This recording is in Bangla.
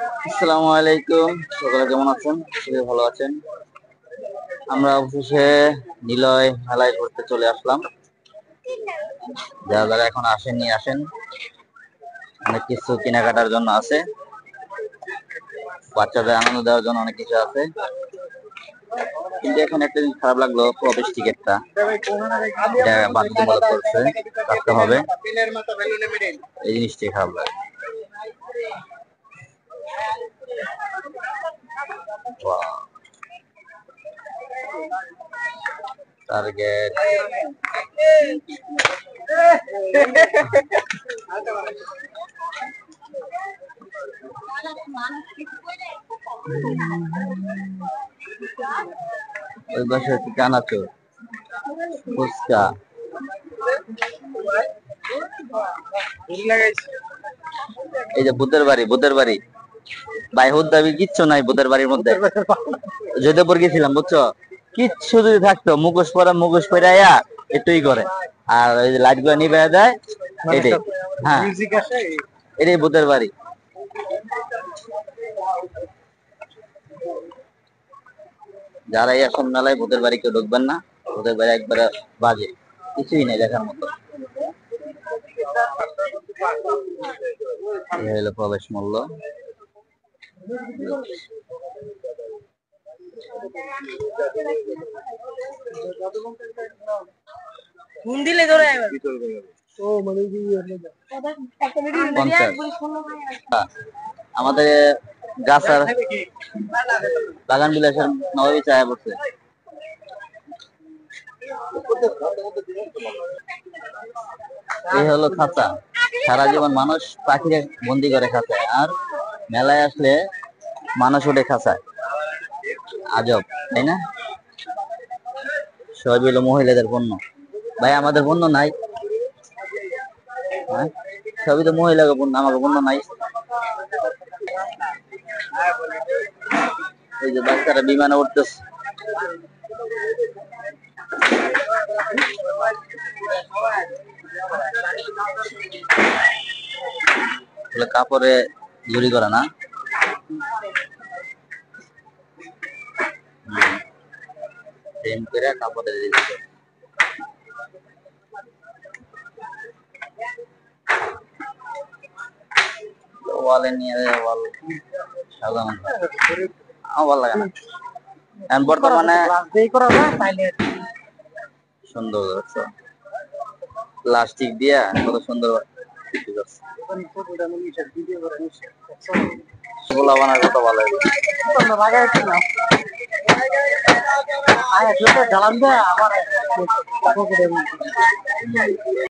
আসসালামু আলাইকুম, সকলে কেমন আছেন? সবাই ভালো আছেন? আমরা অবশেষে নিলয় মেলায় ঘুরতে চলে আসলাম। যারা যারা এখন আসেননি আসেন, অনেক কিছু কেনাকাটার জন্য আছে, বাচ্চাদের আনন্দ দেওয়ার জন্য অনেক কিছু আছে। কিন্তু এখন একটা জিনিস খারাপ লাগলো, প্রবেশ টিকিটটা এটা বাধ্যতামূলক করছে, কাটতে হবে। এই জিনিসটাই খারাপ লাগে। টার্গেট ওই পাশে হচ্ছে চানাচুর, ফুচকা। এই যে বুদ্ধের বাড়ি, বুদ্ধের বাড়ি ভাই, হুদ্দাবি কিচ্ছু নাই বুদ্ধের বাড়ির মধ্যে। জয়দেবপুর গেছিলাম, বুঝছো, কিচ্ছু যদি থাকতো মুখোশ পরে আয়া একটুই করে, আর ওই যে লাইট গুলো নিবে দেয়, এটাই। হ্যাঁ, এটাই বুদ্ধের বাড়ি। যারা এই আসন মেলায় ভূতের বাড়ি কেউ ঢুকবেন না, ভূতের বাড়ি একবারে বাজে, কিছুই নেই দেখার মতো। এই হলো প্রবেশ মূল্য। আমাদের গাছার বাগান বিলাসের নবাবী চায়া পড়ছে। এই হলো খাঁচা, সারা জীবন মানুষ পাখিরে বন্দি করে খাঁচায়, আর মেলায় আসলে মানুষ ওঠে খাঁচায়। আজব, তাই না? সবই হলো মহিলাদের পণ্য। ভাই, আমাদের পণ্য নাই? হ্যাঁ, সবই তো মহিলাকে পণ্য, আমাকে পণ্য নাই। এই যে বাচ্চারা বিমানে উঠতেছে, কাপড়ে জুড়ি করা না, কাপড়ে দিচ্ছে। ওয়ালে নিয়ে ওয়াল সাজানো, আমার ভালো লাগে না। এখন বর্তমানে সুন্দর প্লাস্টিক দিয়া কত সুন্দর সেগুলো বানার কত ভালো লাগে।